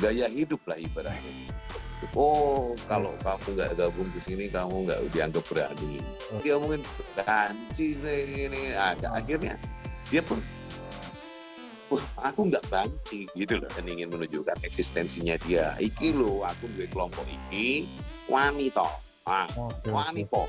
gaya hidup lah ibaratnya. Oh, kalau kamu nggak gabung ke sini, kamu nggak dianggap berani. Dia mungkin banci ini, akhirnya dia pun, wah aku nggak banci gitu loh, dan ingin menunjukkan eksistensinya dia. Iki loh, aku dari kelompok iki, wanita, wanita.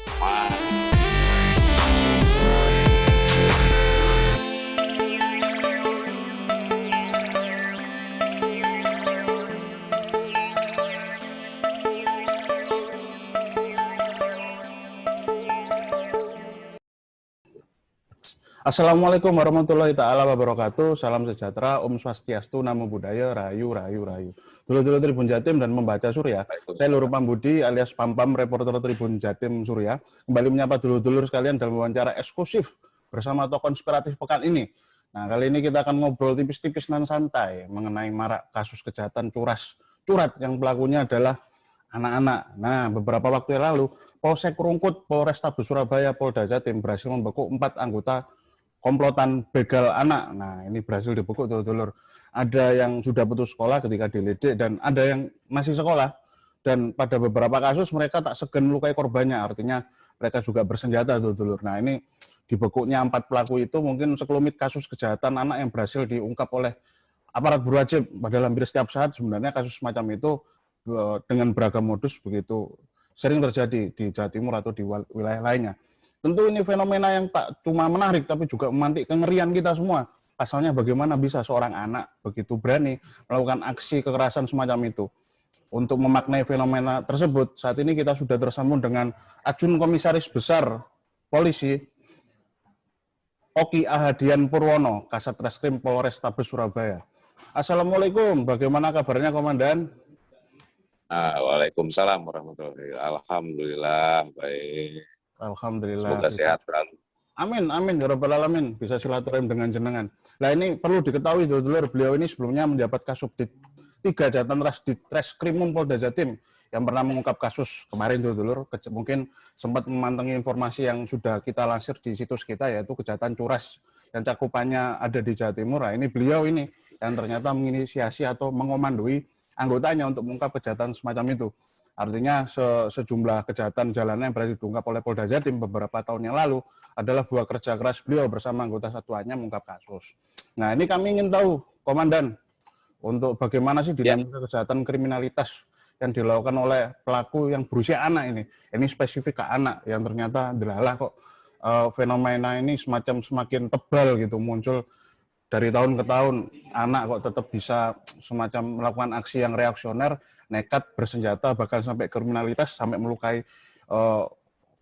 Assalamualaikum warahmatullahi ta'ala wabarakatuh. Salam sejahtera, Om Swastiastu, Namo Buddhaya, Rahayu, Rahayu, Rahayu. Dulur-dulur Tribun Jatim dan membaca Surya. Saya Lurah Pambudi alias Pampam, reporter Tribun Jatim Surya. Kembali menyapa dulur-dulur sekalian dalam wawancara eksklusif bersama tokoh inspiratif pekan ini. Nah, kali ini kita akan ngobrol tipis-tipis dan santai mengenai marak kasus kejahatan curat yang pelakunya adalah anak-anak. Nah, beberapa waktu yang lalu, Polsek Rungkut, Polrestabes Surabaya, Polda Jatim berhasil membekuk 4 anggota komplotan begal anak. Nah, ini berhasil dibekuk dulur-dulur. Ada yang sudah putus sekolah ketika diledik dan ada yang masih sekolah. Dan pada beberapa kasus mereka tak segan melukai korbannya. Artinya mereka juga bersenjata dulur-dulur. Nah, ini dibekuknya 4 pelaku itu mungkin sekelumit kasus kejahatan anak yang berhasil diungkap oleh aparat berwajib. Padahal hampir setiap saat sebenarnya kasus semacam itu dengan beragam modus begitu sering terjadi di Jawa Timur atau di wilayah lainnya. Tentu ini fenomena yang tak cuma menarik, tapi juga memantik kengerian kita semua. Pasalnya bagaimana bisa seorang anak begitu berani melakukan aksi kekerasan semacam itu. Untuk memaknai fenomena tersebut, saat ini kita sudah tersambung dengan Ajun Komisaris Besar Polisi, Oki Ahadian Purwono, Kasat Reskrim Polrestabes Surabaya. Assalamualaikum, bagaimana kabarnya Komandan? Waalaikumsalam warahmatullahi wabarakatuh. Alhamdulillah, baik. Alhamdulillah. Semoga sehat selalu. Amin, amin, ya rabbal alamin. Bisa silaturahim dengan jenengan. Nah, ini perlu diketahui dulur-dulur, beliau ini sebelumnya menjabat Kasubdit 3 Jatan Reskrimum Polda Jatim yang pernah mengungkap kasus kemarin dulur-dulur. Mungkin sempat memantengi informasi yang sudah kita lansir di situs kita, yaitu kejahatan curas yang cakupannya ada di Jawa Timur. Nah, ini beliau ini yang ternyata menginisiasi atau mengomandoi anggotanya untuk mengungkap kejahatan semacam itu. Artinya sejumlah kejahatan jalanan yang berhasil diungkap oleh Polda Jatim beberapa tahun yang lalu adalah buah kerja keras beliau bersama anggota satuannya mengungkap kasus. Nah, ini kami ingin tahu, Komandan, untuk bagaimana sih dinamika kejahatan kriminalitas yang dilakukan oleh pelaku yang berusia anak ini. Ini spesifik ke anak yang ternyata delalah kok fenomena ini semakin tebal gitu, muncul dari tahun ke tahun. Anak kok tetap bisa semacam melakukan aksi yang reaksioner, nekat, bersenjata, bahkan sampai kriminalitas, sampai melukai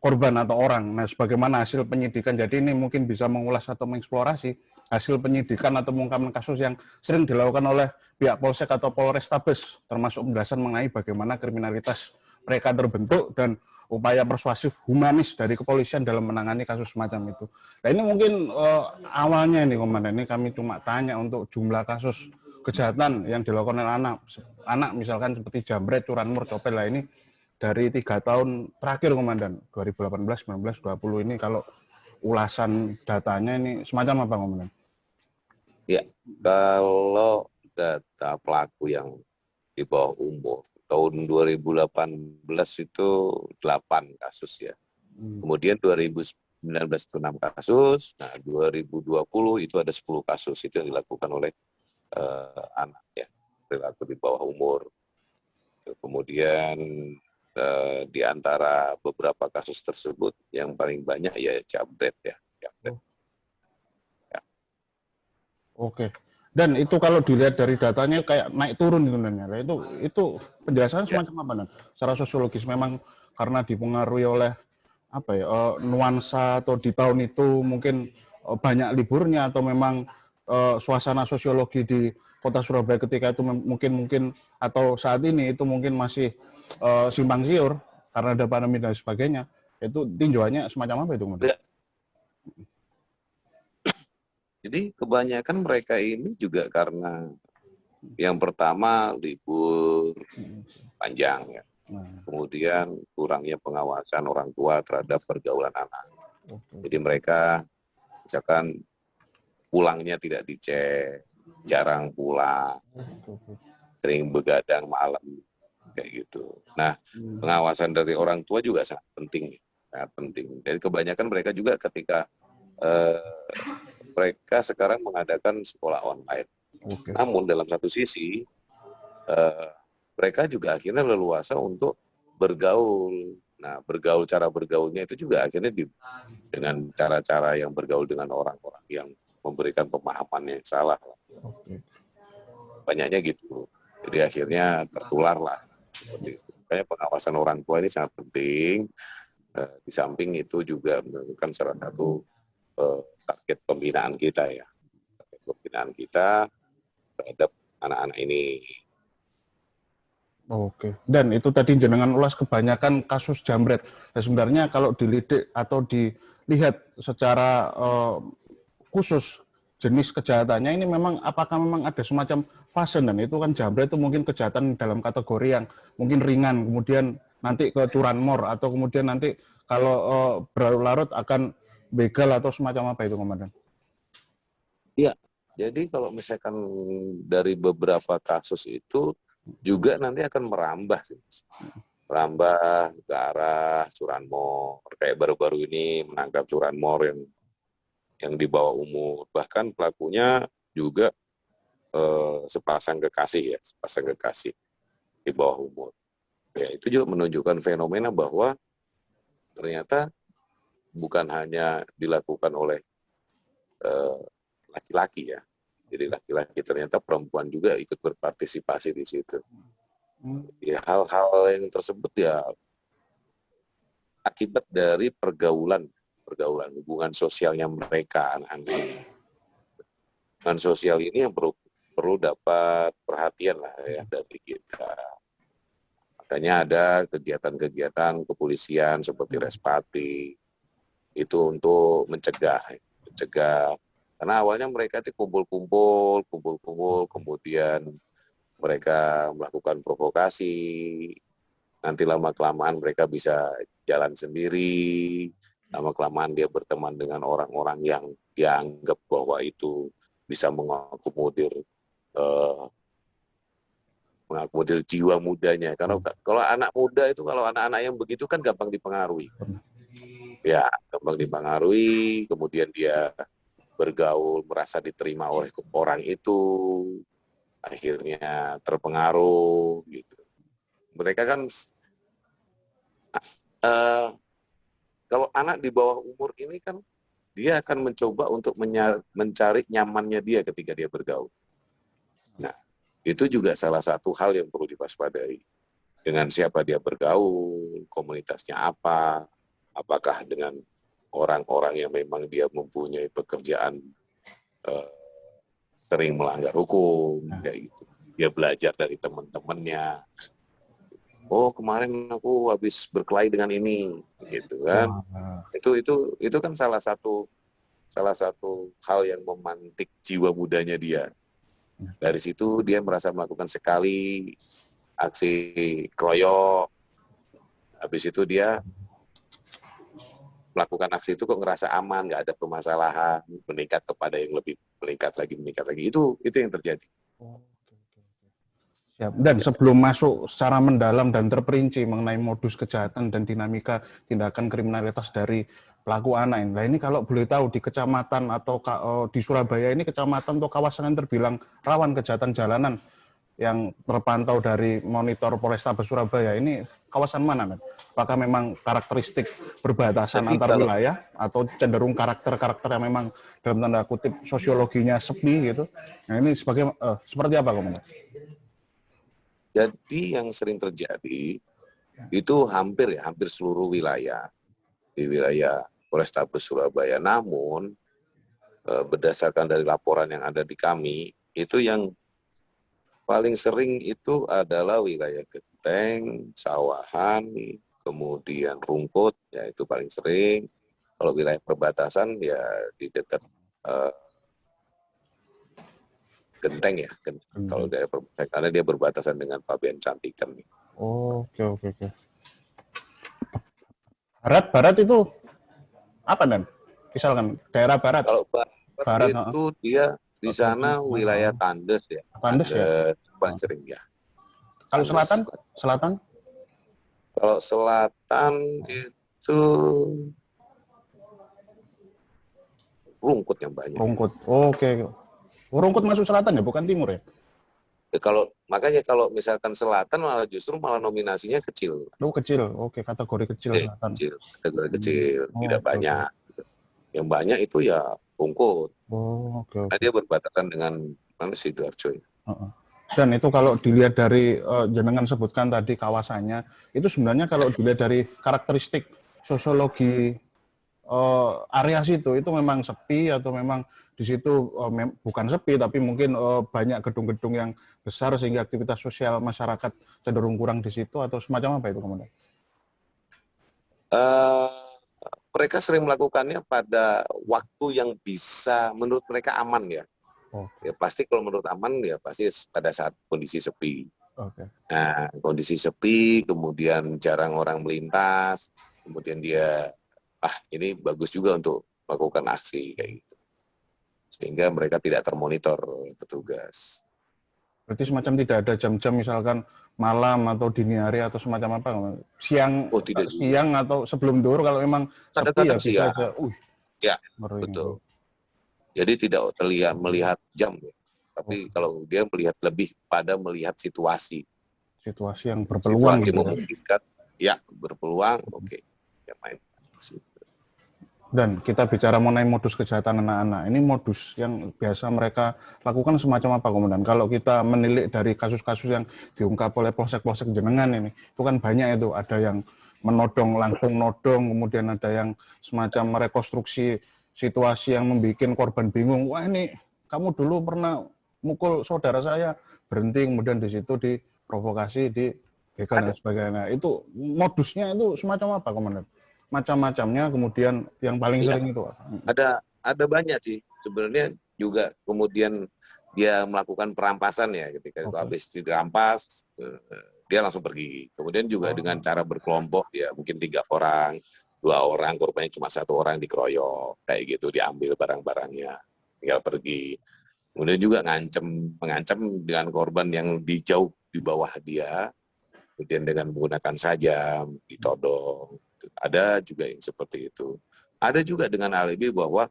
korban atau orang. Nah, sebagaimana hasil penyidikan, jadi ini mungkin bisa mengulas atau mengeksplorasi hasil penyidikan atau pengungkapan kasus yang sering dilakukan oleh pihak Polsek atau Polrestabes, termasuk penjelasan mengenai bagaimana kriminalitas mereka terbentuk dan upaya persuasif humanis dari kepolisian dalam menangani kasus semacam itu. Nah, ini mungkin awalnya ini Komandan, ini kami cuma tanya untuk jumlah kasus kejahatan yang dilakukan oleh anak misalkan seperti jambret, curanmor, copet lah, ini dari 3 tahun terakhir Komandan, 2018, 19, 20 ini kalau ulasan datanya ini semacam apa Komandan? Ya, kalau data pelaku yang di bawah umur tahun 2018 itu 8 kasus ya. Kemudian 2019 itu 6 kasus, nah 2020 itu ada 10 kasus itu yang dilakukan oleh anak ya, perilaku di bawah umur. Kemudian di antara beberapa kasus tersebut yang paling banyak ya jambret ya. Jambret. Ya. Oke. Dan itu kalau dilihat dari datanya kayak naik turun sebenarnya. Itu penjelasan semacam apa nih? Secara sosiologis memang karena dipengaruhi oleh apa ya, nuansa atau di tahun itu mungkin banyak liburnya, atau memang suasana sosiologi di kota Surabaya ketika itu mungkin atau saat ini itu mungkin masih simpang siur karena ada pandemi dan sebagainya. Itu tinjauannya semacam apa itu, Mas? Jadi kebanyakan mereka ini juga karena yang pertama libur panjang ya. Kemudian kurangnya pengawasan orang tua terhadap pergaulan anak. Jadi mereka misalkan pulangnya tidak dicek, jarang pulang. sering begadang malam kayak gitu. Nah, pengawasan dari orang tua juga sangat penting, sangat penting. Jadi kebanyakan mereka juga ketika mereka sekarang mengadakan sekolah online. Oke. Namun dalam satu sisi mereka juga akhirnya leluasa untuk bergaul. Nah, cara bergaulnya itu juga akhirnya dengan cara-cara yang bergaul dengan orang-orang yang memberikan pemahaman yang salah. Oke. Banyaknya gitu. Jadi akhirnya tertular lah. Kayak pengawasan orang tua ini sangat penting. Di samping itu juga merupakan salah satu target pembinaan kita ya. Target pembinaan kita terhadap anak-anak ini. Oke. Dan itu tadi jenengan ulas kebanyakan kasus jambret. Ya, sebenarnya kalau dilidik atau dilihat secara khusus jenis kejahatannya ini memang apakah memang ada semacam fase, dan itu kan jambret itu mungkin kejahatan dalam kategori yang mungkin ringan, kemudian nanti ke curanmor, atau kemudian nanti kalau berlarut akan begal atau semacam apa itu, Komandan? Iya. Jadi kalau misalkan dari beberapa kasus itu juga nanti akan merambah ke arah curanmor. Kayak baru-baru ini menangkap curanmor yang di bawah umur. Bahkan pelakunya juga sepasang kekasih di bawah umur. Ya, itu juga menunjukkan fenomena bahwa ternyata bukan hanya dilakukan oleh laki-laki ya. Jadi laki-laki, ternyata perempuan juga ikut berpartisipasi di situ. Ya, hal-hal yang tersebut ya akibat dari pergaulan hubungan sosialnya mereka, anak-anak ini. Hubungan sosial ini yang perlu dapat perhatian lah ya dari kita. Makanya ada kegiatan-kegiatan kepolisian seperti Respati itu untuk mencegah. Karena awalnya mereka itu kumpul-kumpul, kemudian mereka melakukan provokasi, nanti lama-kelamaan mereka bisa jalan sendiri, lama-kelamaan dia berteman dengan orang-orang yang dianggap bahwa itu bisa mengakomodir jiwa mudanya. Karena kalau anak muda itu, kalau anak-anak yang begitu kan gampang dipengaruhi. Ya, gampang dipengaruhi, kemudian dia bergaul, merasa diterima oleh orang itu, akhirnya terpengaruh gitu. Mereka kan kalau anak di bawah umur ini kan dia akan mencoba untuk mencari nyamannya dia ketika dia bergaul. Nah, itu juga salah satu hal yang perlu diwaspadai. Dengan siapa dia bergaul, komunitasnya apa, apakah dengan orang-orang yang memang dia mempunyai pekerjaan sering melanggar hukum, kayak gitu. Dia belajar dari teman-temannya. Oh, kemarin aku habis berkelahi dengan ini, gitu kan? Itu kan salah satu hal yang memantik jiwa mudanya dia. Dari situ dia merasa melakukan sekali aksi keroyok, habis itu dia melakukan aksi itu kok ngerasa aman, nggak ada permasalahan, meningkat kepada yang lebih meningkat lagi. Itu yang terjadi. Siap. Dan sebelum masuk secara mendalam dan terperinci mengenai modus kejahatan dan dinamika tindakan kriminalitas dari pelaku anak ini, nah ini kalau boleh tahu di kecamatan atau di Surabaya ini, kecamatan atau kawasan yang terbilang rawan kejahatan jalanan yang terpantau dari monitor Polrestabes Surabaya ini kawasan mana, Men? Apakah memang karakteristik berbatasan antar wilayah atau cenderung karakter-karakter yang memang dalam tanda kutip sosiologinya sepi gitu? Nah ini seperti apa, Komandan? Jadi yang sering terjadi itu hampir seluruh wilayah di wilayah Polrestabes Surabaya. Namun berdasarkan dari laporan yang ada di kami, itu yang paling sering itu adalah wilayah Genteng, Sawahan, kemudian Rungkut, ya itu paling sering. Kalau wilayah perbatasan ya di dekat Genteng ya, kalau daerah perbatasan, karena dia berbatasan dengan Pabean Cantikan. Oke. Barat itu apa, Dan? Misalkan daerah barat. Kalau barat itu dia di sana wilayah Tandes ya. Tandes ya. Paling sering ya. Kalau selatan? Selatan? Kalau selatan itu rumput yang banyak. Rungkut. Oke. Rungkut masuk selatan ya, bukan timur ya? Makanya kalau misalkan selatan malah nominasinya kecil. Kecil. Oke, kategori kecil selatan. Kategori kecil, tidak oke. banyak. Yang banyak itu ya Rungkut. Oke. Nah, dia berbatasan dengan mana Sidoarjo. Dan itu kalau dilihat dari jenengan sebutkan tadi kawasannya, itu sebenarnya kalau dilihat dari karakteristik sosiologi area situ itu memang sepi atau memang di situ bukan sepi tapi mungkin banyak gedung-gedung yang besar sehingga aktivitas sosial masyarakat cenderung kurang di situ atau semacam apa itu kemudian? Mereka sering melakukannya pada waktu yang bisa menurut mereka aman ya. Ya pasti kalau menurut aman ya pasti pada saat kondisi sepi. Nah, kondisi sepi, kemudian jarang orang melintas, kemudian dia ini bagus juga untuk melakukan aksi kayak gitu. Sehingga mereka tidak termonitor petugas. Berarti semacam tidak ada jam-jam misalkan malam atau dini hari atau semacam apa? Siang, siang atau sebelum duhur kalau memang sepi ya bisa aja. Ya, betul. Jadi tidak melihat jam ya. Tapi kalau dia melihat situasi. Situasi yang berpeluang gitu. Ya, berpeluang, oke. Ya, main. Dan kita bicara mengenai modus kejahatan anak-anak. Ini modus yang biasa mereka lakukan semacam apa kemudian? Kalau kita menilik dari kasus-kasus yang diungkap oleh polsek-polsek jenengan ini, itu kan banyak itu. Ada yang menodong, langsung nodong, kemudian ada yang semacam merekonstruksi situasi yang membuat korban bingung. Wah ini kamu dulu pernah mukul saudara saya, berhenti kemudian di situ diprovokasi, dibegal dan sebagainya. Itu modusnya itu semacam apa komandan? Macam-macamnya kemudian yang paling sering itu ada banyak sih sebenarnya juga. Kemudian dia melakukan perampasan ya, ketika itu habis dirampas dia langsung pergi. Kemudian juga dengan cara berkelompok ya, mungkin 3 orang, 2 orang, korbannya cuma 1 orang dikeroyok kayak gitu, diambil barang-barangnya tinggal pergi. Kemudian juga mengancam dengan korban yang jauh di bawah dia, kemudian dengan menggunakan sajam, ditodong. Ada juga yang seperti itu. Ada juga dengan alibi bahwa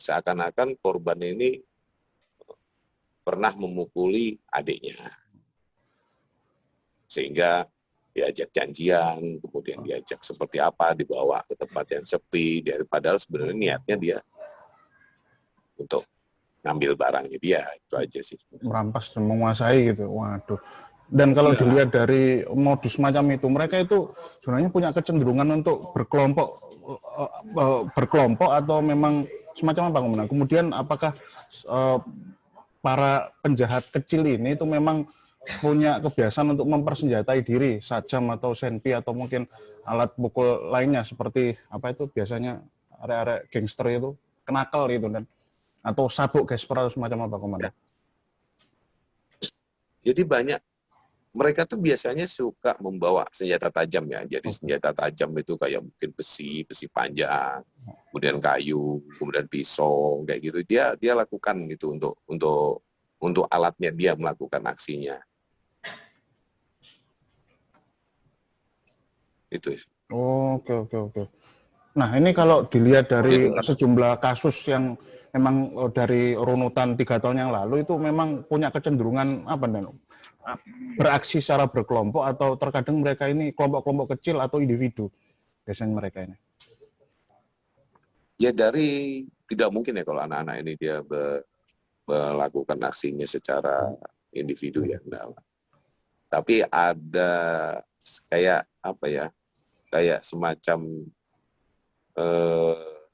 seakan-akan korban ini pernah memukuli adiknya. Sehingga diajak janjian, kemudian diajak seperti apa, dibawa ke tempat yang sepi. Padahal sebenarnya niatnya dia untuk ngambil barangnya dia, itu aja sih. Merampas dan menguasai gitu, waduh. Dan kalau dilihat dari modus macam itu, mereka itu sebenarnya punya kecenderungan untuk berkelompok atau memang semacam apa kemudian? Kemudian apakah para penjahat kecil ini itu memang punya kebiasaan untuk mempersenjatai diri, sajam atau senpi atau mungkin alat pukul lainnya seperti apa itu biasanya area-area gangster itu, kenakal itu dan atau sabuk gesper atau semacam apa komandan? Jadi mereka tuh biasanya suka membawa senjata tajam ya. Jadi senjata tajam itu kayak mungkin besi panjang, kemudian kayu, kemudian pisau kayak gitu. Dia lakukan gitu untuk alatnya dia melakukan aksinya. Itu. Oke. Nah ini kalau dilihat dari sejumlah kasus yang memang dari runutan 3 tahun yang lalu itu memang punya kecenderungan apa nih? Beraksi secara berkelompok atau terkadang mereka ini kelompok-kelompok kecil atau individu biasanya mereka ini? Ya tidak mungkin ya kalau anak-anak ini dia melakukan aksinya secara individu ya. Tapi ada kayak apa ya? Kayak semacam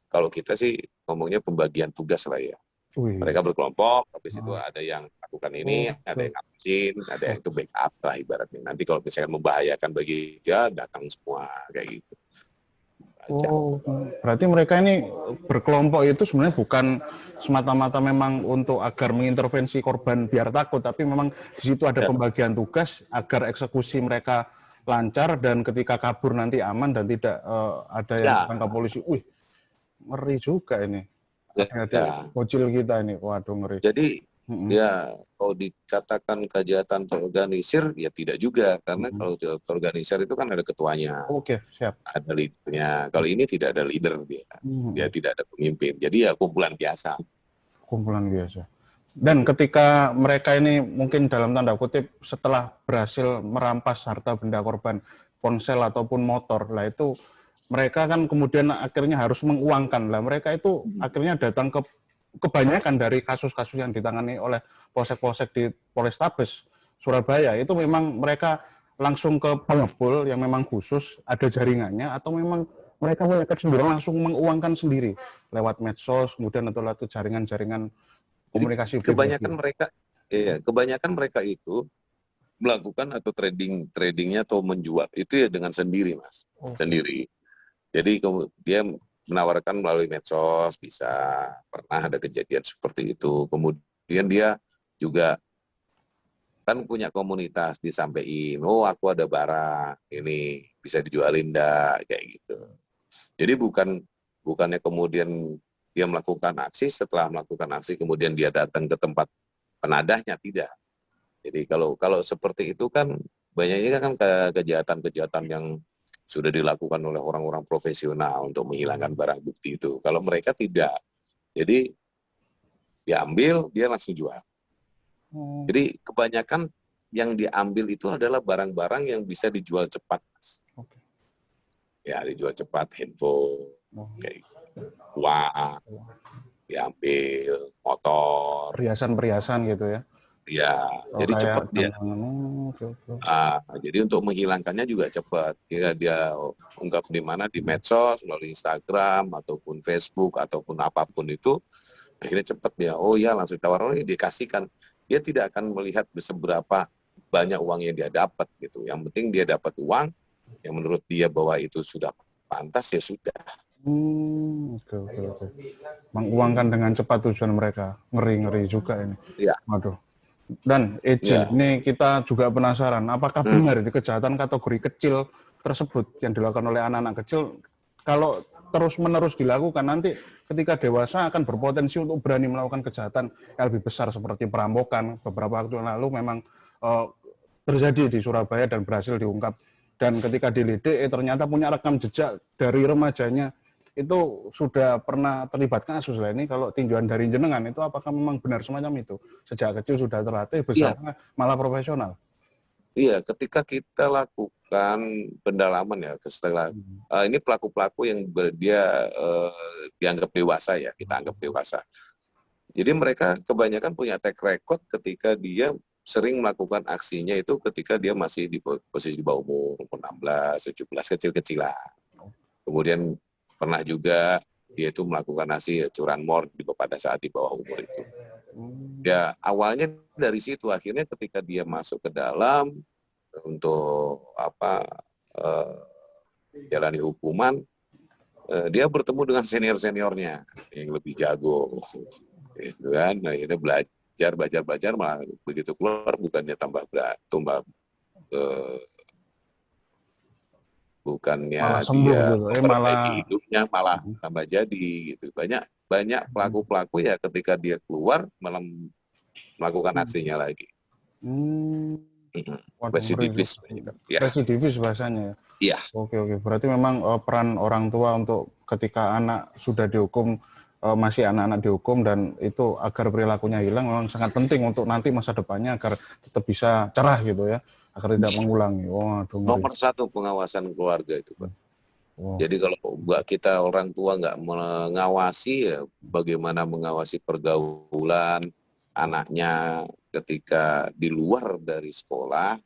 kalau kita sih ngomongnya pembagian tugas lah ya. Mereka berkelompok, habis itu ada yang lakukan ini, ada yang ngapain, ada yang itu backup lah ibaratnya. Nanti kalau misalnya membahayakan bagi dia, datang semua kayak gitu. Berarti mereka ini berkelompok itu sebenarnya bukan semata-mata memang untuk agar mengintervensi korban biar takut, tapi memang di situ ada pembagian tugas agar eksekusi mereka lancar dan ketika kabur nanti aman dan tidak ada yang ditangkap polisi. Ngeri juga ini. Ada bocil kita ini, waduh ngeri. Jadi Ya, kalau dikatakan kejahatan terorganisir, ya tidak juga. Karena kalau terorganisir itu kan ada ketuanya, Oke, siap. ada leadernya. Kalau ini tidak ada leader dia. Dia tidak ada pemimpin. Jadi ya kumpulan biasa. Kumpulan biasa. Dan ketika mereka ini mungkin dalam tanda kutip setelah berhasil merampas harta benda korban, ponsel ataupun motor, lah itu mereka kan kemudian akhirnya harus menguangkan. Lah mereka itu akhirnya datang ke kebanyakan dari kasus-kasus yang ditangani oleh polsek-polsek di Polrestabes Surabaya itu memang mereka langsung ke pengepul yang memang khusus ada jaringannya, atau memang mereka punya kecenderungan langsung menguangkan sendiri lewat medsos kemudian atau lewat jaringan-jaringan Jadi komunikasi kebanyakan mereka itu melakukan atau tradingnya atau menjual itu ya dengan sendiri, Mas. Sendiri. Jadi dia menawarkan melalui medsos, bisa pernah ada kejadian seperti itu. Kemudian dia juga kan punya komunitas, disampaikan, oh aku ada barang ini bisa dijualin dah, kayak gitu. Jadi bukannya kemudian dia melakukan aksi, setelah melakukan aksi kemudian dia datang ke tempat penadahnya, tidak. Jadi kalau seperti itu kan banyaknya kan kejahatan-kejahatan yang sudah dilakukan oleh orang-orang profesional untuk menghilangkan barang bukti itu. Kalau mereka tidak, jadi diambil, dia langsung jual. Jadi kebanyakan yang diambil itu adalah barang-barang yang bisa dijual cepat. Ya, dijual cepat, handphone, kayak uang, diambil, motor. Perhiasan-perhiasan gitu ya. Ya, jadi cepat dia. Jadi untuk menghilangkannya juga cepat. Jika dia ungkap di mana, di medsos, melalui Instagram ataupun Facebook ataupun apapun itu, akhirnya cepat dia. Oh ya, langsung tawaran ini dikasihkan. Dia tidak akan melihat seberapa banyak uang yang dia dapat gitu. Yang penting dia dapat uang yang menurut dia bahwa itu sudah pantas, ya sudah. Oke. Menguangkan dengan cepat tujuan mereka. Ngeri juga ini. Ya. Waduh. Dan ini kita juga penasaran, apakah benar di kejahatan kategori kecil tersebut yang dilakukan oleh anak-anak kecil, kalau terus-menerus dilakukan, nanti ketika dewasa akan berpotensi untuk berani melakukan kejahatan yang lebih besar seperti perampokan. Beberapa waktu lalu memang terjadi di Surabaya dan berhasil diungkap. Dan ketika dilidik, ternyata punya rekam jejak dari remajanya itu sudah pernah terlibat kasus lah ini. Kalau tinjauan dari jenengan itu apakah memang benar semacam itu? Sejak kecil sudah terlatih, besarnya malah profesional. Iya, ketika kita lakukan pendalaman ya, setelah ini pelaku-pelaku yang dia dianggap dewasa ya, kita anggap dewasa. Jadi mereka kebanyakan punya track record ketika dia sering melakukan aksinya itu ketika dia masih di posisi di bawah umur 16, 17, kecil-kecilan. Kemudian pernah juga dia itu melakukan aksi curanmor pada saat di bawah umur itu. Ya awalnya dari situ, akhirnya ketika dia masuk ke dalam untuk jalani hukuman, dia bertemu dengan senior-seniornya yang lebih jago, gitu kan. Nah, akhirnya belajar, malah begitu keluar bukannya bukannya malah sembuh dia gitu. memperbaiki hidupnya, malah tambah jadi gitu. Banyak pelaku-pelaku ya ketika dia keluar malah melakukan aksinya lagi. Residivis. Residivis bahasanya. Iya. Oke. Berarti memang peran orang tua untuk ketika anak sudah dihukum, masih anak-anak dihukum, dan itu agar perilakunya hilang memang sangat penting untuk nanti masa depannya agar tetap bisa cerah gitu ya, agar tidak mengulangi. Nomor satu pengawasan keluarga itu, Pak. Jadi kalau kita orang tua nggak mengawasi, ya bagaimana mengawasi pergaulan anaknya ketika di luar dari sekolah,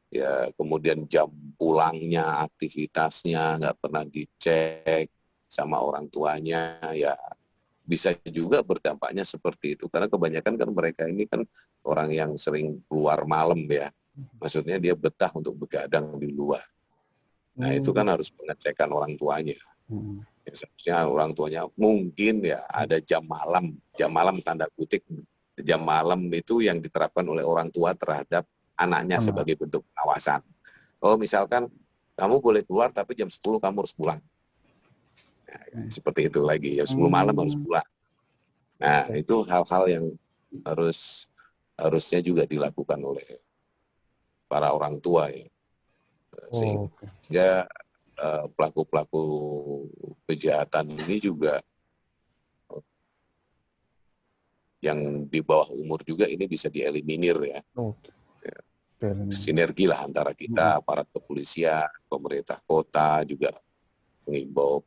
ya kemudian jam pulangnya, aktivitasnya nggak pernah dicek sama orang tuanya, ya bisa juga berdampaknya seperti itu. Karena kebanyakan kan mereka ini kan orang yang sering keluar malam ya, maksudnya dia betah untuk begadang di luar. Nah itu kan harus pengecekan orang tuanya. Ya, seharusnya orang tuanya mungkin ya ada jam malam tanda kutip, jam malam itu yang diterapkan oleh orang tua terhadap anaknya sebagai bentuk pengawasan. Oh misalkan kamu boleh keluar tapi jam 10 kamu harus pulang. Nah, seperti itu lagi, jam 10 malam harus pulang. Nah itu hal-hal yang harusnya juga dilakukan oleh para orang tua ya, Oh, sehingga pelaku-pelaku kejahatan ini juga yang di bawah umur juga ini bisa dieliminir ya. oke. Sinergi lah antara kita, aparat kepolisian, pemerintah kota juga mengimbau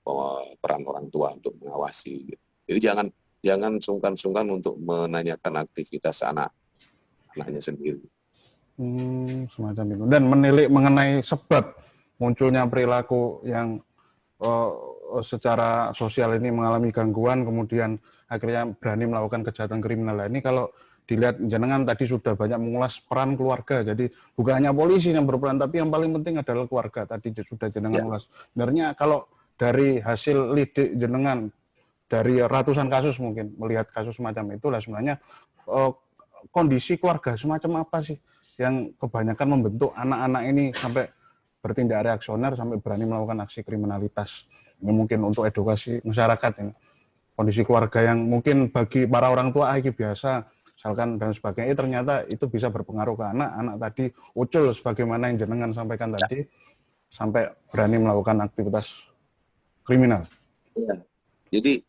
peran orang tua untuk mengawasi. Jadi jangan sungkan-sungkan untuk menanyakan aktivitas anaknya sendiri. Semacam itu. Dan menilik mengenai sebab munculnya perilaku yang secara sosial ini mengalami gangguan, kemudian akhirnya berani melakukan kejahatan kriminal. Ini kalau dilihat jenengan tadi sudah banyak mengulas peran keluarga, jadi bukan hanya polisi yang berperan, tapi yang paling penting adalah keluarga. Tadi sudah jenengan ulas. Sebenarnya kalau dari hasil lidik jenengan, dari ratusan kasus mungkin, melihat kasus semacam itulah sebenarnya kondisi keluarga semacam apa sih yang kebanyakan membentuk anak-anak ini sampai bertindak reaksioner, sampai berani melakukan aksi kriminalitas. Ini mungkin untuk edukasi masyarakat ini. Kondisi keluarga yang mungkin bagi para orang tua ini biasa, misalkan dan sebagainya, ternyata itu bisa berpengaruh ke anak tadi ucul sebagaimana yang jenengan sampaikan tadi, sampai berani melakukan aktivitas kriminal. Ya. Jadi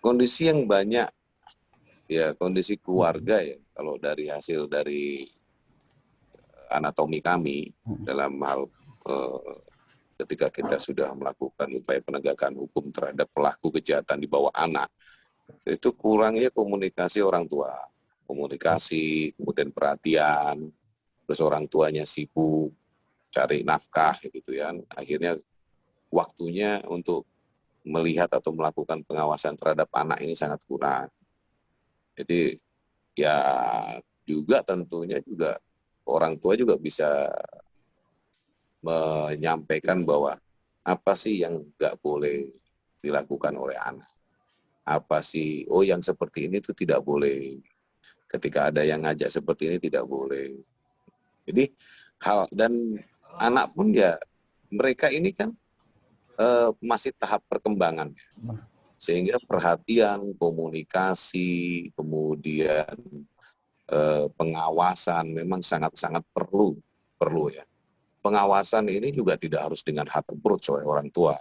kondisi yang banyak ya, kondisi keluarga ya, kalau dari hasil dari anatomi kami dalam hal ketika kita sudah melakukan upaya penegakan hukum terhadap pelaku kejahatan di bawah anak, itu kurangnya komunikasi orang tua, komunikasi, kemudian perhatian, terus orang tuanya sibuk cari nafkah gitu ya, akhirnya waktunya untuk melihat atau melakukan pengawasan terhadap anak ini sangat kurang. Jadi ya juga tentunya juga orang tua juga bisa menyampaikan bahwa apa sih yang nggak boleh dilakukan oleh anak. Apa sih, oh yang seperti ini tuh tidak boleh. Ketika ada yang ngajak seperti ini tidak boleh. Jadi dan anak pun ya, mereka ini kan masih tahap perkembangan. Sehingga perhatian, komunikasi, kemudian pengawasan memang sangat-sangat perlu ya. Pengawasan ini juga tidak harus dengan hard approach oleh orang tua,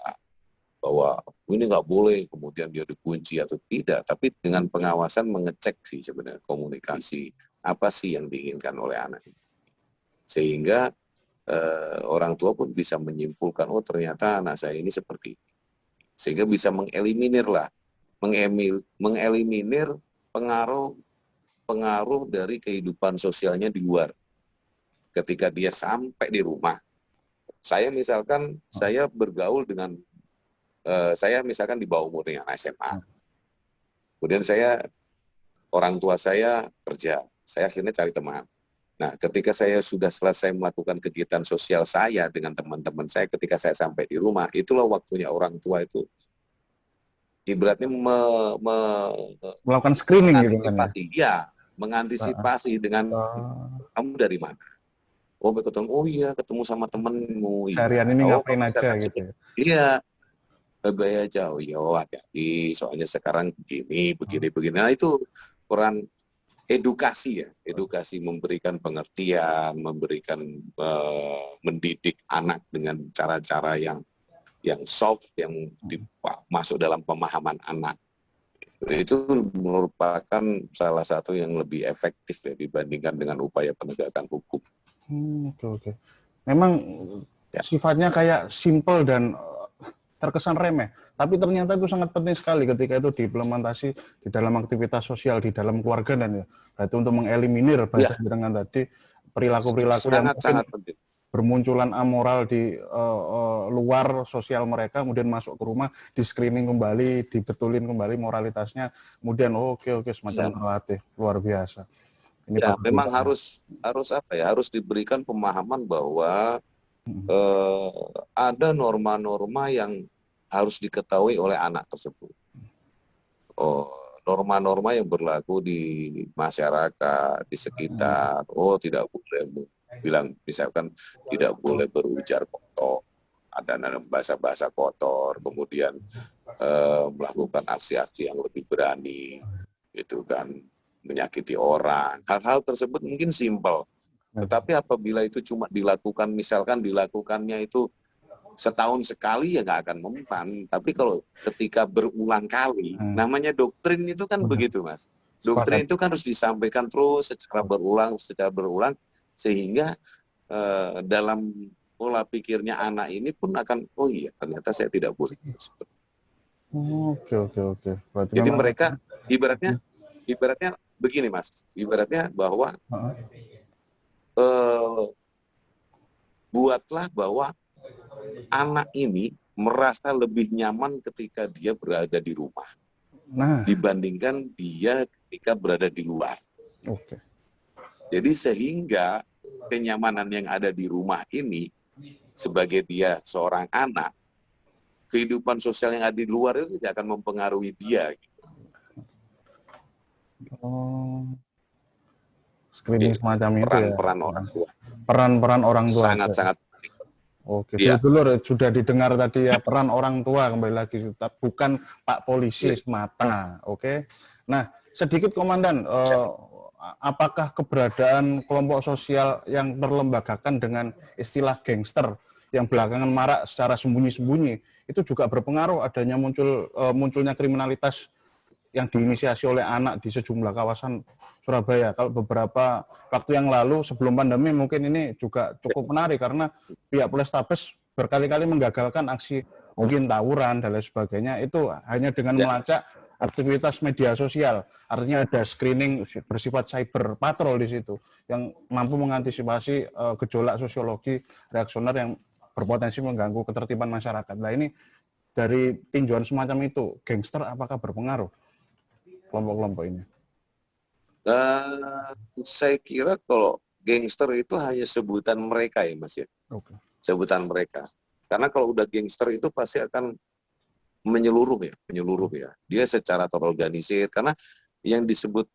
bahwa ini nggak boleh, kemudian dia dikunci atau tidak, tapi dengan pengawasan mengecek sih sebenarnya komunikasi, apa sih yang diinginkan oleh anak. Sehingga orang tua pun bisa menyimpulkan, oh ternyata anak saya ini seperti ini. Sehingga bisa mengeliminir pengaruh dari kehidupan sosialnya di luar. Ketika dia sampai di rumah, saya bergaul dengan, saya misalkan di bawah umurnya SMA, kemudian orang tua saya kerja, saya akhirnya cari teman. Nah, ketika saya sudah selesai melakukan kegiatan sosial saya dengan teman-teman saya, ketika saya sampai di rumah, itulah waktunya orang tua itu ibaratnya melakukan screening gitu kan ya? Mengantisipasi dengan kamu dari mana? Oh, ketemu sama temenmu. seharian ini ngapain aja gitu. Iya, lebih aja. Oh iya, hati-hati. Soalnya sekarang begini. Nah itu peran edukasi ya, edukasi, memberikan pengertian, mendidik anak dengan cara-cara yang soft, yang masuk dalam pemahaman anak. Itu merupakan salah satu yang lebih efektif ya dibandingkan dengan upaya penegakan hukum. Oke. Memang sifatnya kayak simple dan terkesan remeh, tapi ternyata itu sangat penting sekali ketika itu diimplementasi di dalam aktivitas sosial di dalam keluarga, dan ya berarti untuk mengeliminir bahasa dengan tadi perilaku-perilaku yang sangat penting. Bermunculan amoral di luar sosial mereka, kemudian masuk ke rumah, di screening kembali, dibetulin kembali moralitasnya, kemudian oke semacam terlatih luar biasa. Ini ya, memang harus diberikan pemahaman bahwa ada norma-norma yang harus diketahui oleh anak tersebut. Norma-norma yang berlaku di masyarakat, di sekitar. Tidak boleh bilang, misalkan tidak boleh berujar kotor, ada bahasa-bahasa kotor, kemudian melakukan aksi-aksi yang lebih berani, gitu kan. menyakiti orang. Hal-hal tersebut mungkin simpel. Tetapi apabila itu cuma dilakukan, misalkan dilakukannya itu setahun sekali, ya nggak akan mempan. Tapi kalau ketika berulang kali, namanya doktrin itu kan begitu, Mas. Doktrin itu kan harus disampaikan terus secara berulang, sehingga dalam pola pikirnya anak ini pun akan, oh iya ternyata saya tidak boleh. Oke. Jadi mereka ibaratnya begini, Mas. Ibaratnya bahwa buatlah bahwa anak ini merasa lebih nyaman ketika dia berada di rumah dibandingkan dia ketika berada di luar. Jadi sehingga kenyamanan yang ada di rumah ini sebagai dia seorang anak, kehidupan sosial yang ada di luar itu tidak akan mempengaruhi dia. Screening semacam itu ya. Peran orang tua. Peran orang tua. Sangat-sangat penting. Oke, dulur sudah didengar tadi ya, peran orang tua kembali lagi, bukan Pak Polisi semata. Oke. Nah, sedikit Komandan, apakah keberadaan kelompok sosial yang terlembagakan dengan istilah gangster yang belakangan marak secara sembunyi-sembunyi itu juga berpengaruh adanya munculnya kriminalitas yang diinisiasi oleh anak di sejumlah kawasan Surabaya. Kalau beberapa waktu yang lalu sebelum pandemi mungkin ini juga cukup menarik karena pihak Polrestabes berkali-kali menggagalkan aksi mungkin tawuran dan lain sebagainya itu hanya dengan melacak aktivitas media sosial. Artinya ada screening bersifat cyber patrol di situ yang mampu mengantisipasi gejolak sosiologi reaksioner yang berpotensi mengganggu ketertiban masyarakat. Nah ini dari tinjauan semacam itu, gangster apakah berpengaruh kelompok-kelompok ini? Saya kira kalau gangster itu hanya sebutan mereka ya, Mas ya. Sebutan mereka. Karena kalau udah gangster itu pasti akan menyeluruh ya. Dia secara terorganisir karena yang disebut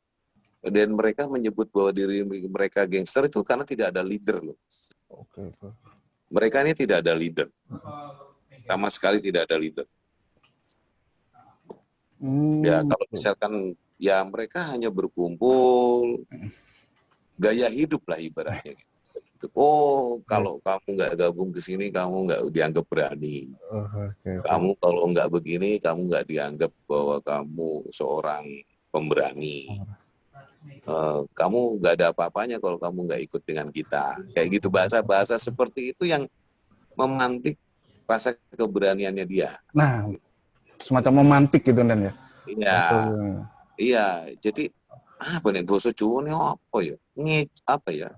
dan mereka menyebut bahwa diri mereka gangster itu karena tidak ada leader loh. Mereka ini tidak ada leader. Sama sekali tidak ada leader. Ya kalau misalkan ya mereka hanya berkumpul gaya hidup lah ibaratnya. Oh kalau kamu nggak gabung ke sini kamu nggak dianggap berani. Kamu kalau nggak begini kamu nggak dianggap bahwa kamu seorang pemberani. Kamu nggak ada apa-apanya kalau kamu nggak ikut dengan kita. Kayak gitu bahasa-bahasa seperti itu yang memantik rasa keberaniannya dia. Nah, semacam memantik gitu Dan ya. Iya. Jadi apa nih bahasa Jawa nih apa ya?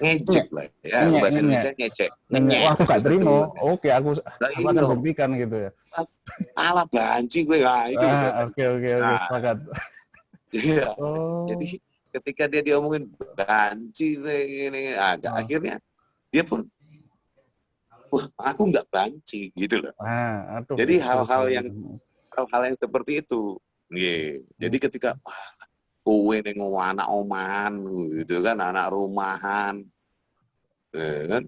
Ngejek lah ya. Bahasa Indonesia ngecek. Wah, aku gak terima. Oke, aku akan buktikan gitu ya. Alah banci gue itu. Oke, sepakat. Iya. Jadi ketika dia diomongin banci ini, akhirnya dia pun aku nggak banci gitu loh. Jadi hal-hal yang seperti itu. Jadi ketika kowe nengok anak omahan gitu kan, anak rumahan kan,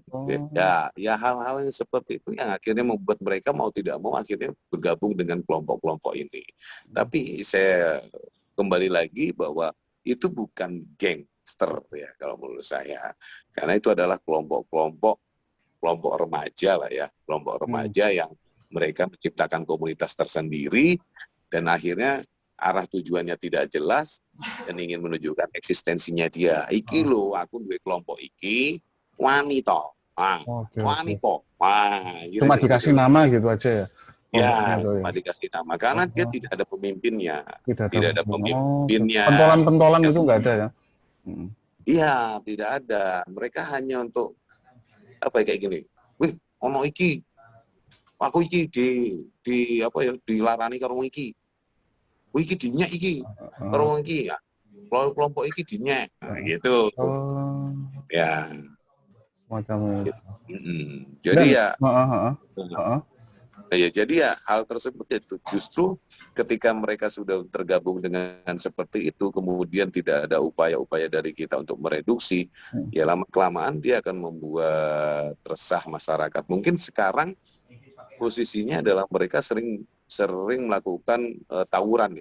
ya hal-hal yang seperti itu yang akhirnya membuat mereka mau tidak mau akhirnya bergabung dengan kelompok-kelompok ini. Tapi saya kembali lagi bahwa itu bukan gangster ya kalau menurut saya, karena itu adalah kelompok remaja lah ya, kelompok remaja yang mereka menciptakan komunitas tersendiri dan akhirnya arah tujuannya tidak jelas dan ingin menunjukkan eksistensinya dia. Iki lo, aku duwe kelompok iki, wani to. Wani po. Gitu, cuma dikasih nama gitu aja ya? Cuma dikasih nama. Karena dia tidak ada pemimpinnya. Tidak ada pemimpinnya. Pentolan-pentolan itu nggak ada ya? Iya, tidak ada. Mereka hanya untuk apa ya kayak gini. Wih, ono iki. Aku iki dilarani karo iki. Iki dinyek iki, karo iki ya. Kelompok iki dinyek, gitu. Ya. Macam itu. Jadi jadi ya hal tersebut itu justru ketika mereka sudah tergabung dengan seperti itu, kemudian tidak ada upaya-upaya dari kita untuk mereduksi, ya lama-kelamaan dia akan membuat resah masyarakat. Mungkin sekarang posisinya adalah mereka sering melakukan tawuran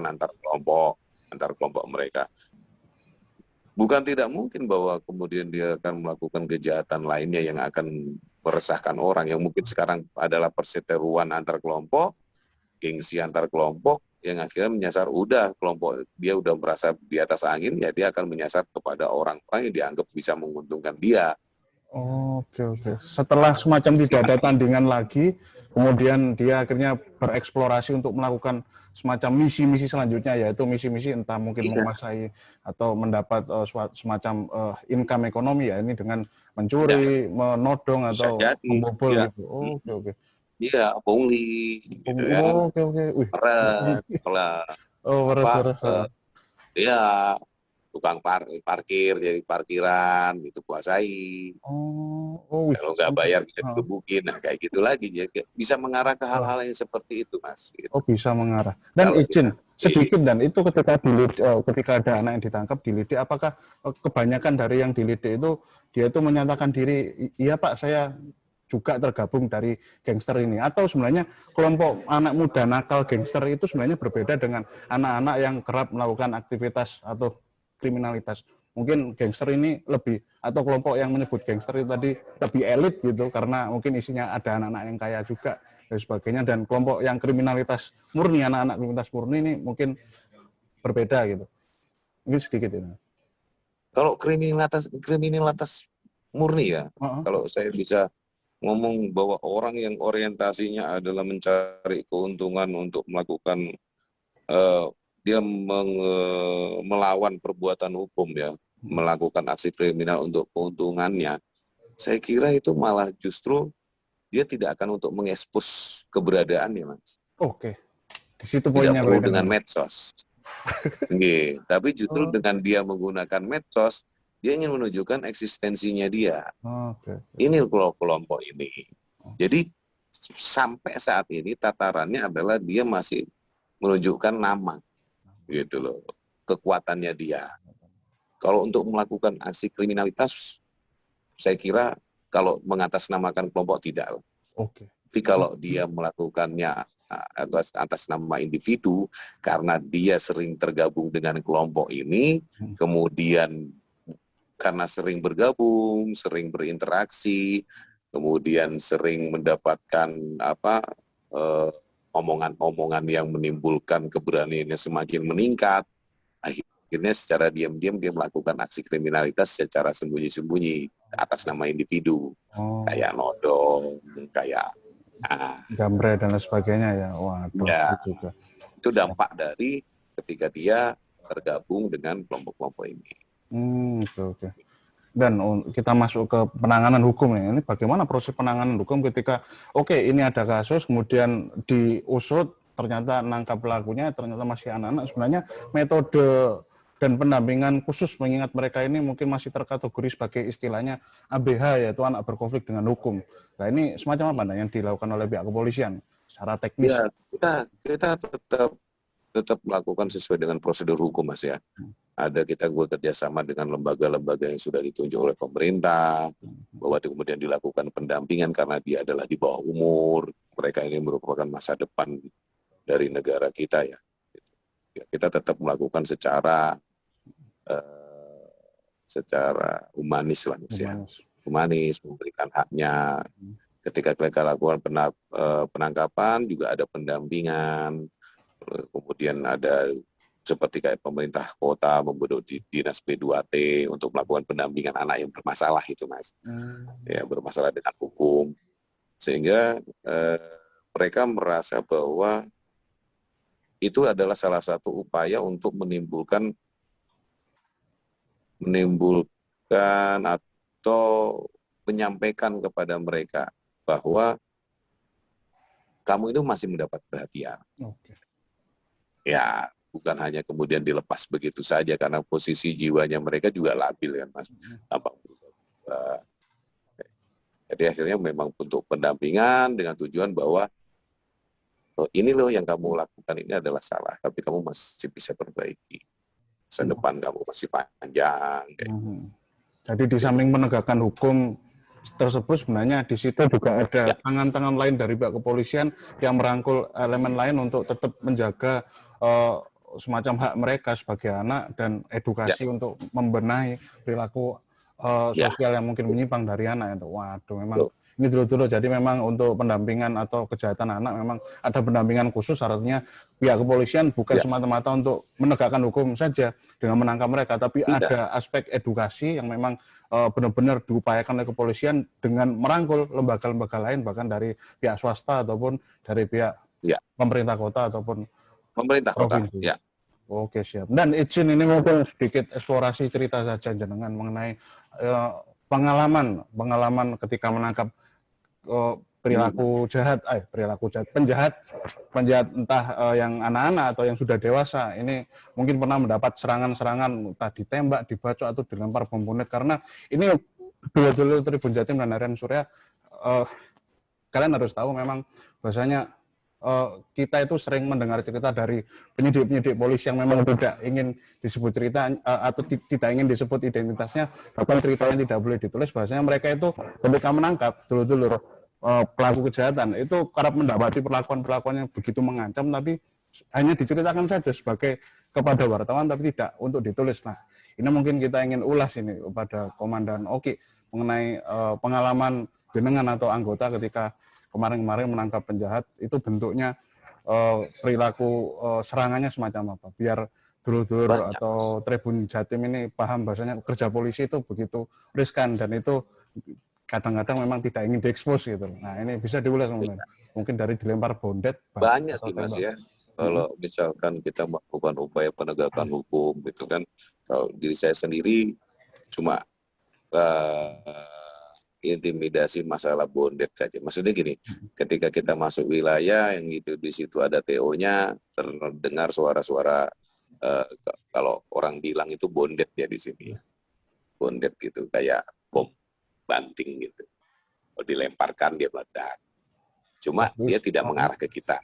antar kelompok, antar kelompok mereka. Bukan tidak mungkin bahwa kemudian dia akan melakukan kejahatan lainnya yang akan meresahkan orang, yang mungkin sekarang adalah perseteruan antar kelompok, gengsi antar kelompok, yang akhirnya menyasar kelompok dia udah merasa di atas angin, ya dia akan menyasar kepada orang-orang yang dianggap bisa menguntungkan dia. Oke. Setelah semacam tidak ada tandingan lagi, kemudian dia akhirnya bereksplorasi untuk melakukan semacam misi-misi selanjutnya, yaitu misi-misi entah mungkin menguasai atau mendapat semacam income ekonomi ya, ini dengan mencuri, menodong atau membobol gitu. Oke. Iya, pungli, gitu kan. Oke. Wih. Peres. Ya, tukang parkir, jadi parkiran, itu kuasai. Kalau nggak bayar bisa digebukin, nah kayak gitu lagi. Jadi bisa mengarah ke hal-hal yang seperti itu, Mas. Gitu. Bisa mengarah. Dan izin sedikit, dan itu ketika ada anak yang ditangkap dilidik, apakah kebanyakan dari yang dilidik itu dia itu menyatakan diri, iya Pak, saya juga tergabung dari gangster ini, atau sebenarnya kelompok anak muda nakal gangster itu sebenarnya berbeda dengan anak-anak yang kerap melakukan aktivitas atau kriminalitas? Mungkin gangster ini lebih, atau kelompok yang menyebut gangster itu tadi lebih elit gitu, karena mungkin isinya ada anak-anak yang kaya juga dan sebagainya, dan kelompok yang kriminalitas murni, anak-anak kriminalitas murni ini mungkin berbeda gitu. Mungkin sedikit ini. Kalau kriminalitas murni ya, kalau saya bisa ngomong bahwa orang yang orientasinya adalah mencari keuntungan untuk melakukan dia melawan perbuatan hukum ya, melakukan aksi kriminal untuk keuntungannya, saya kira itu malah justru dia tidak akan untuk mengekspos keberadaannya, Mas. Oke. Di situ poinnya. Tidak perlu dengan medsos. Tapi justru dengan dia menggunakan medsos, dia ingin menunjukkan eksistensinya dia. Ini kelompok ini. Jadi sampai saat ini tatarannya adalah dia masih menunjukkan nama, gitu loh, kekuatannya dia. Kalau untuk melakukan aksi kriminalitas, saya kira kalau mengatasnamakan kelompok tidak. Tapi kalau dia melakukannya atas nama individu, karena dia sering tergabung dengan kelompok ini, kemudian karena sering bergabung, sering berinteraksi, kemudian sering mendapatkan omongan-omongan yang menimbulkan keberaniannya semakin meningkat, akhirnya secara diam-diam dia melakukan aksi kriminalitas secara sembunyi-sembunyi atas nama individu, kayak nodong, kayak gambre dan lain sebagainya ya. Waduh, ya, juga. Itu dampak dari ketika dia tergabung dengan kelompok-kelompok ini. Oke. Dan kita masuk ke penanganan hukum nih. Ini bagaimana proses penanganan hukum ketika ini ada kasus, kemudian diusut, ternyata nangkap pelakunya, ternyata masih anak-anak. Sebenarnya metode dan pendampingan khusus, mengingat mereka ini mungkin masih terkategori sebagai istilahnya ABH, yaitu anak berkonflik dengan hukum. Nah, ini semacam apa yang dilakukan oleh pihak kepolisian secara teknis? Ya, kita tetap melakukan sesuai dengan prosedur hukum, Mas ya. Kita bekerja sama dengan lembaga-lembaga yang sudah ditunjuk oleh pemerintah, bahwa kemudian dilakukan pendampingan karena dia adalah di bawah umur, mereka ini merupakan masa depan dari negara kita ya. Kita tetap melakukan secara humanis lah, Mas ya. Humanis, memberikan haknya. Ketika mereka lakukan penangkapan juga ada pendampingan, kemudian ada seperti kayak pemerintah kota membentuk dinas P2T untuk melakukan pendampingan anak yang bermasalah itu, Mas. Ya, bermasalah dengan hukum. Sehingga mereka merasa bahwa itu adalah salah satu upaya untuk menimbulkan atau menyampaikan kepada mereka bahwa kamu itu masih mendapat perhatian. Ya, bukan hanya kemudian dilepas begitu saja, karena posisi jiwanya mereka juga labil kan, Mas. Jadi akhirnya memang untuk pendampingan dengan tujuan bahwa ini loh yang kamu lakukan ini adalah salah, tapi kamu masih bisa perbaiki. Masa depan kamu masih panjang. Jadi di samping menegakkan hukum tersebut, sebenarnya di situ juga ada tangan-tangan lain dari pihak kepolisian yang merangkul elemen lain untuk tetap menjaga semacam hak mereka sebagai anak dan edukasi untuk membenahi perilaku sosial yang mungkin menyimpang dari anak itu. Waduh, memang ini dulu-dulu. Jadi memang untuk pendampingan atau kejahatan anak memang ada pendampingan khusus, artinya pihak kepolisian bukan semata-mata untuk menegakkan hukum saja dengan menangkap mereka, tapi ada aspek edukasi yang memang benar-benar diupayakan oleh kepolisian dengan merangkul lembaga-lembaga lain, bahkan dari pihak swasta ataupun dari pihak pemerintah kota ataupun pemerintah kota. provinsi. Oke, siap. Dan izin ini mungkin sedikit eksplorasi cerita saja jenengan mengenai pengalaman ketika menangkap penjahat entah yang anak-anak atau yang sudah dewasa. Ini mungkin pernah mendapat serangan-serangan, entah ditembak, dibacok atau dilempar bom bunet, karena ini dulu Tribun Jatim dan Harian Surya, kalian harus tahu memang bahwasanya kita itu sering mendengar cerita dari penyidik-penyidik polisi yang memang tidak ingin disebut cerita atau tidak ingin disebut identitasnya, bahkan ceritanya tidak boleh ditulis, bahwasanya mereka itu ketika menangkap dulu pelaku kejahatan itu kerap mendapati perlakuan-perlakuan yang begitu mengancam, tapi hanya diceritakan saja sebagai kepada wartawan, tapi tidak untuk ditulis. Nah, ini mungkin kita ingin ulas ini kepada Komandan Oki mengenai pengalaman jenengan atau anggota ketika kemarin-kemarin menangkap penjahat, itu bentuknya perilaku serangannya semacam apa, biar dulur-dulur atau Tribun Jatim ini paham bahasanya kerja polisi itu begitu riskan dan itu kadang-kadang memang tidak ingin diekspos gitu. Nah, ini bisa diulas mungkin dari dilempar bondet banyak sih Mas ya. Kalau misalkan kita melakukan upaya penegakan hukum gitu kan, kalau diri saya sendiri cuma intimidasi masalah bondet saja. Maksudnya gini, ketika kita masuk wilayah yang itu di situ ada TO-nya, terdengar suara-suara kalau orang bilang itu bondet ya di sini. Bondet gitu, kayak bom banting gitu. Kalau dilemparkan dia meledak. Cuma dia tidak mengarah ke kita.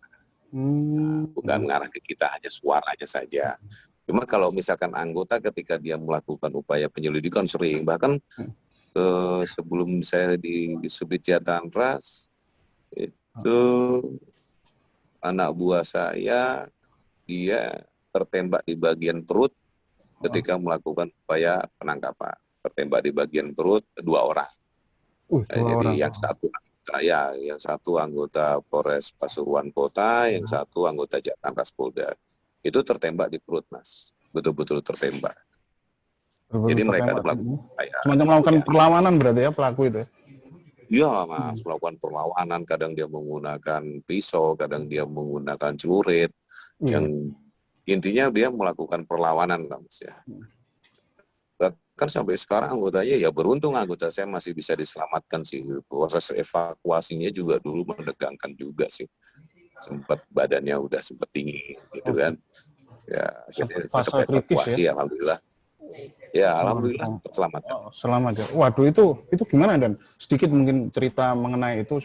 Bukan mengarah ke kita, hanya suaranya saja. Cuma kalau misalkan anggota ketika dia melakukan upaya penyelidikan sering, bahkan sebelum saya di Subdit Jatantras itu anak buah saya dia tertembak di bagian perut ketika melakukan upaya penangkapan. Tertembak di bagian perut 2 orang. Jadi yang satu anggota Polres Pasuruan Kota, yang satu anggota Jatantras Polda. Itu tertembak di perut, Mas. Betul-betul tertembak. Jadi mereka semacam melakukan perlawanan berarti ya pelaku itu. Iya Mas, melakukan perlawanan, kadang dia menggunakan pisau, kadang dia menggunakan celurit. Yang intinya dia melakukan perlawanan Mas ya. Bahkan sampai sekarang anggotanya ya beruntung anggota saya masih bisa diselamatkan sih. Proses evakuasinya juga dulu menegangkan juga sih. Sempat badannya udah sempat tinggi gitu kan. Ya, jadi tetap evakuasi ya? Alhamdulillah. Ya, alhamdulillah selamat. Selamat ya. Waduh, itu gimana, dan sedikit mungkin cerita mengenai itu.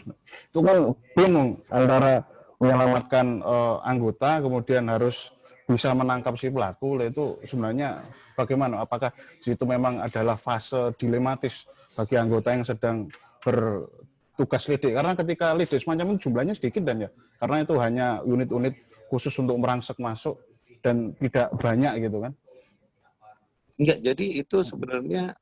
Itu kan bingung antara menyelamatkan anggota kemudian harus bisa menangkap si pelaku. Itu sebenarnya bagaimana? Apakah di situ memang adalah fase dilematis bagi anggota yang sedang bertugas lidik? Karena ketika lidik semacam itu jumlahnya sedikit dan ya, karena itu hanya unit-unit khusus untuk merangsek masuk dan tidak banyak gitu kan. Enggak, jadi itu sebenarnya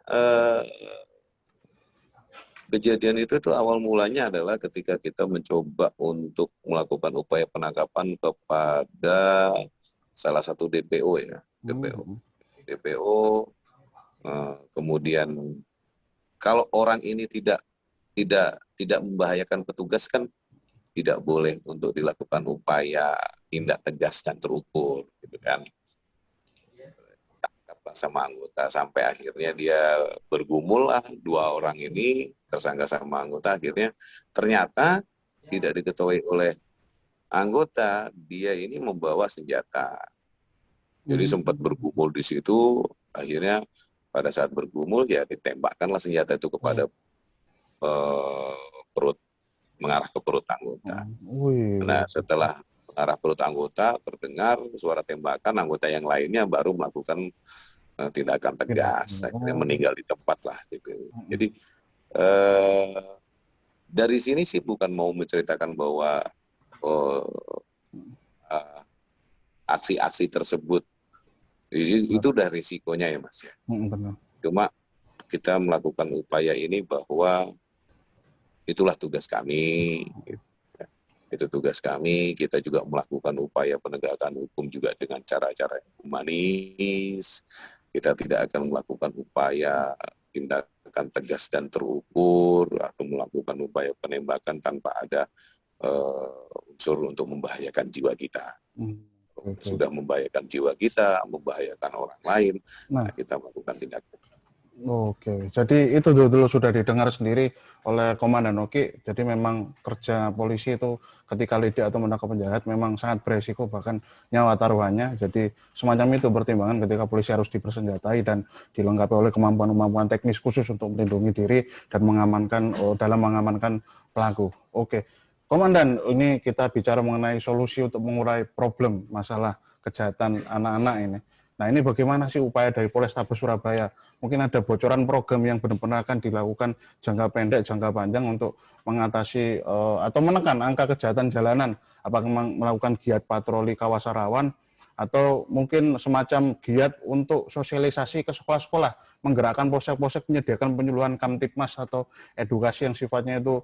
kejadian itu tuh awal mulanya adalah ketika kita mencoba untuk melakukan upaya penangkapan kepada salah satu DPO ya, DPO. Kemudian kalau orang ini tidak membahayakan petugas kan tidak boleh untuk dilakukan upaya tindak tegas dan terukur, gitu kan. Sama anggota sampai akhirnya dia bergumul lah 2 orang ini tersangka sama anggota, akhirnya ternyata tidak diketahui oleh anggota dia ini membawa senjata. Jadi sempat bergumul di situ, akhirnya pada saat bergumul ya ditembakkanlah senjata itu kepada perut, mengarah ke perut anggota. Nah, setelah mengarah perut anggota terdengar suara tembakan, anggota yang lainnya baru melakukan tindakan tegas, akhirnya meninggal di tempat lah gitu. Jadi dari sini sih bukan mau menceritakan bahwa aksi-aksi tersebut. Itu udah risikonya ya Mas ya. Benar. Cuma kita melakukan upaya ini bahwa itulah tugas kami. Itu tugas kami. Kita juga melakukan upaya penegakan hukum juga dengan cara-cara yang humanis. Kita tidak akan melakukan upaya tindakan tegas dan terukur atau melakukan upaya penembakan tanpa ada unsur untuk membahayakan jiwa kita. Sudah membahayakan jiwa kita, membahayakan orang lain, nah kita melakukan tindakan. Oke, jadi itu dulu sudah didengar sendiri oleh Komandan Oki. Jadi memang kerja polisi itu ketika lidik atau menangkap penjahat memang sangat beresiko, bahkan nyawa taruhannya. Jadi semacam itu pertimbangan ketika polisi harus dipersenjatai dan dilengkapi oleh kemampuan-kemampuan teknis khusus untuk melindungi diri dan dalam mengamankan pelaku. Oke. Komandan, ini kita bicara mengenai solusi untuk mengurai problem masalah kejahatan anak-anak ini. Nah, ini bagaimana sih upaya dari Polrestabes Surabaya? Mungkin ada bocoran program yang benar-benar akan dilakukan jangka pendek, jangka panjang untuk mengatasi atau menekan angka kejahatan jalanan. Apakah melakukan giat patroli kawasan rawan atau mungkin semacam giat untuk sosialisasi ke sekolah-sekolah, menggerakkan polsek-polsek menyediakan penyuluhan Kamtipmas atau edukasi yang sifatnya itu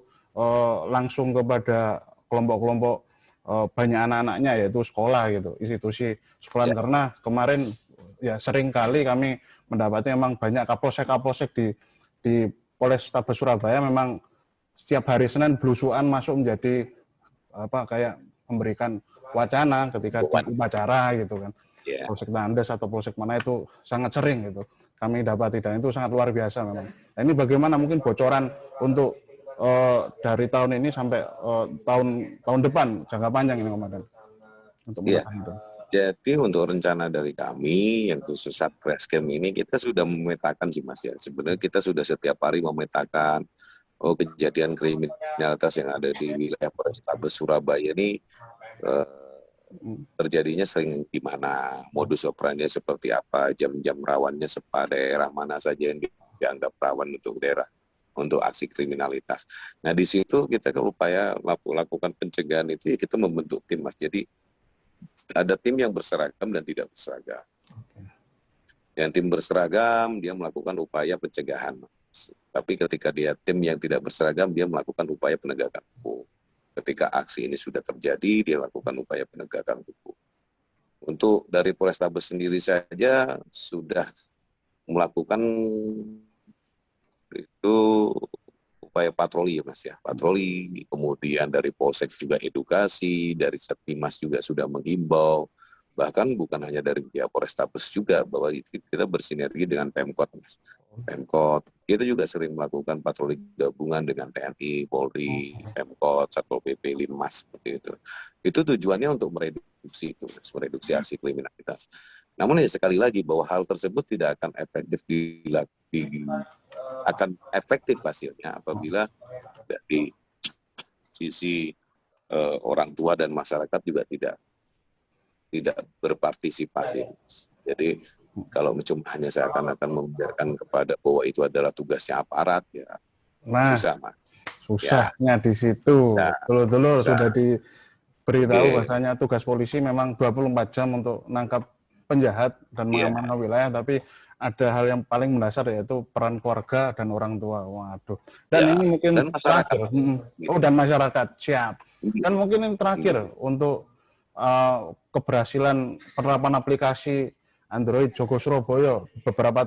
langsung kepada kelompok-kelompok banyak anak-anaknya, yaitu sekolah gitu, institusi sekolah. Karena kemarin ya sering kali kami mendapati memang banyak kapolsek di Polrestabes Surabaya memang setiap hari Senin belusuan masuk menjadi kayak memberikan wacana ketika di upacara gitu kan. Polsek Tandes atau polsek mana itu sangat sering gitu kami dapati, dan itu sangat luar biasa memang. Nah, ini bagaimana mungkin bocoran untuk dari tahun ini sampai tahun depan jangka panjang ini Komandan untuk menekan itu. Jadi untuk rencana dari kami yang khusus Satreskrim ini kita sudah memetakan sih Mas ya. Sebenarnya kita sudah setiap hari memetakan kejadian kriminalitas yang ada di wilayah Polrestabes Surabaya ini terjadinya sering di mana, modus operandi seperti apa, jam-jam rawannya pada daerah mana saja yang dianggap rawan untuk daerah untuk aksi kriminalitas. Nah di situ kita upaya lakukan pencegahan itu ya kita membentuk tim Mas. Jadi ada tim yang berseragam dan tidak berseragam. Yang tim berseragam dia melakukan upaya pencegahan. Tapi ketika dia tim yang tidak berseragam dia melakukan upaya penegakan hukum. Ketika aksi ini sudah terjadi dia lakukan upaya penegakan hukum. Untuk dari Polrestabes sendiri saja sudah melakukan itu upaya patroli ya Mas ya, patroli, kemudian dari Polsek juga edukasi, dari Setmimas juga sudah menghimbau, bahkan bukan hanya dari pihak Polrestabes juga, bahwa kita bersinergi dengan Pemkot Mas. Pemkot, kita juga sering melakukan patroli gabungan dengan TNI, Polri, Pemkot, Satpol PP, Linmas, seperti itu. Itu tujuannya untuk mereduksi itu, Mas, mereduksi aksi kriminalitas. Namun ya sekali lagi bahwa hal tersebut tidak akan efektif hasilnya apabila dari sisi orang tua dan masyarakat juga tidak berpartisipasi. Jadi kalau cuma hanya seakan-akan membiarkan kepada bahwa itu adalah tugasnya aparat ya susah Mas. Susahnya di situ. Dulu sudah diberitahu bahasanya tugas polisi memang 24 jam untuk menangkap penjahat dan mengamankan wilayah, tapi ada hal yang paling mendasar yaitu peran keluarga dan orang tua. Waduh. Dan ini mungkin dan masyarakat. Dan masyarakat, siap. Dan mungkin ini terakhir untuk keberhasilan penerapan aplikasi Android Jogo Surabaya beberapa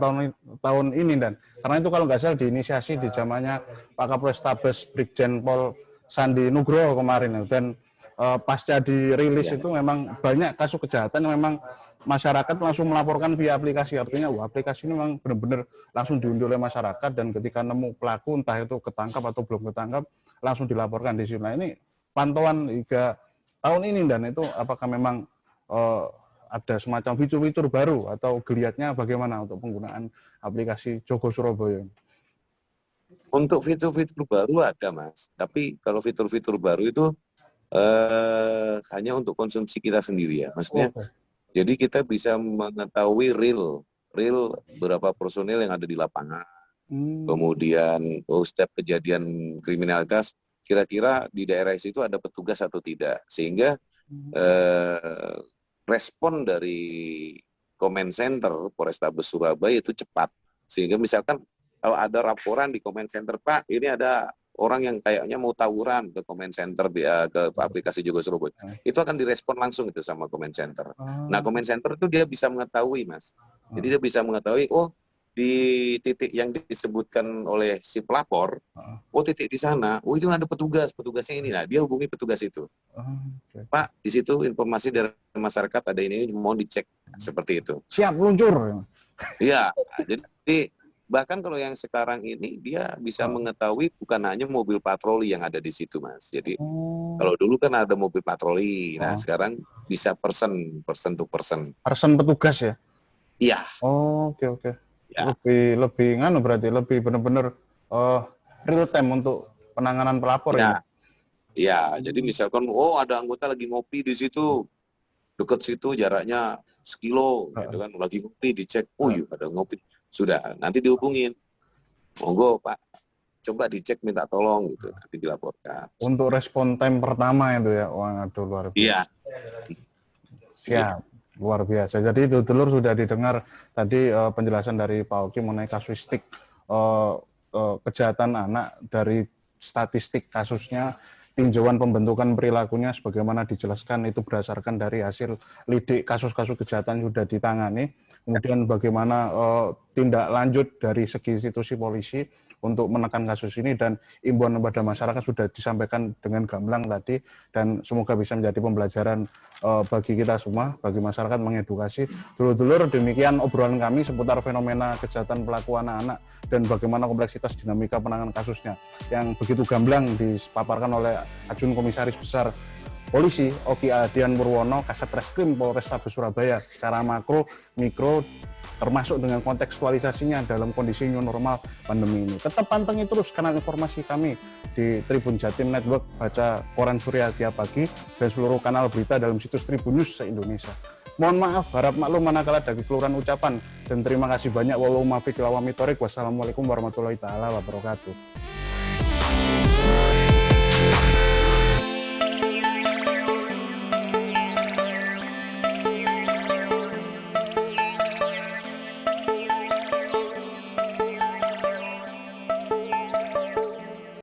tahun ini, dan karena itu kalau nggak salah diinisiasi di zamannya Pak Kapolrestabes Brigjen Pol Sandi Nugroho kemarin, dan pasca dirilis itu memang banyak kasus kejahatan yang memang masyarakat langsung melaporkan via aplikasi. Artinya aplikasi ini memang benar-benar langsung diunduh oleh masyarakat, dan ketika nemu pelaku entah itu ketangkap atau belum ketangkap langsung dilaporkan di sini. Nah, ini pantauan hingga tahun ini, dan itu apakah memang ada semacam fitur-fitur baru atau geliatnya bagaimana untuk penggunaan aplikasi Jogo Surabaya? Untuk fitur-fitur baru ada Mas, tapi kalau fitur-fitur baru itu hanya untuk konsumsi kita sendiri ya, maksudnya. Jadi kita bisa mengetahui real berapa personil yang ada di lapangan. Kemudian setiap kejadian kriminalitas kira-kira di daerah situ ada petugas atau tidak, sehingga respon dari Comment Center Polrestabes Surabaya itu cepat. Sehingga misalkan kalau ada laporan di Comment Center, Pak, ini ada orang yang kayaknya mau tawuran ke Comment Center, ke aplikasi Jaga Surabaya. Itu akan direspon langsung itu sama Comment Center. Nah, Comment Center itu dia bisa mengetahui, Mas. Jadi dia bisa mengetahui, oh di titik yang disebutkan oleh si pelapor, oh titik di sana, oh itu ada petugasnya ini. Nah, dia hubungi petugas itu. Pak, di situ informasi dari masyarakat ada ini, mohon dicek. Seperti itu. Siap luncur. Iya, jadi bahkan kalau yang sekarang ini dia bisa mengetahui bukan hanya mobil patroli yang ada di situ, Mas. Jadi kalau dulu kan ada mobil patroli, nah sekarang bisa person to person. Person petugas ya? Iya. Oh, oke. Ya. Lebih nganu berarti lebih benar-benar real time untuk penanganan pelapor ya. Iya, jadi misalkan ada anggota lagi ngopi di situ, dekat situ jaraknya sekilo gitu kan, lagi ngopi dicek, iya ada ngopi, sudah nanti dihubungin, monggo Pak, coba dicek minta tolong gitu, nanti dilaporkan. Untuk respon time pertama itu ya, waduh luar biasa. Iya. Siap, luar biasa. Jadi dulur sudah didengar tadi penjelasan dari Pak Oki mengenai kasuistik kejahatan anak dari statistik kasusnya, tinjauan pembentukan perilakunya sebagaimana dijelaskan itu berdasarkan dari hasil lidik kasus-kasus kejahatan yang sudah ditangani, kemudian bagaimana tindak lanjut dari segi institusi polisi untuk menekan kasus ini, dan imbauan kepada masyarakat sudah disampaikan dengan gamblang tadi, dan semoga bisa menjadi pembelajaran bagi kita semua, bagi masyarakat, mengedukasi. Dulur-dulur, demikian obrolan kami seputar fenomena kejahatan pelaku anak-anak dan bagaimana kompleksitas dinamika penanganan kasusnya yang begitu gamblang dipaparkan oleh Ajun Komisaris Besar Polisi Oki Adian Purwono, Kasat Reskrim Polrestabes Surabaya, secara makro, mikro, termasuk dengan kontekstualisasinya dalam kondisi new normal pandemi ini. Tetap pantengin terus kanal informasi kami di Tribun Jatim Network, baca koran Surya tiap pagi, dan seluruh kanal berita dalam situs Tribun News se-Indonesia. Mohon maaf, harap maklum manakala ada kekeluaran ucapan, dan terima kasih banyak. Wassalamualaikum warahmatullahi wabarakatuh.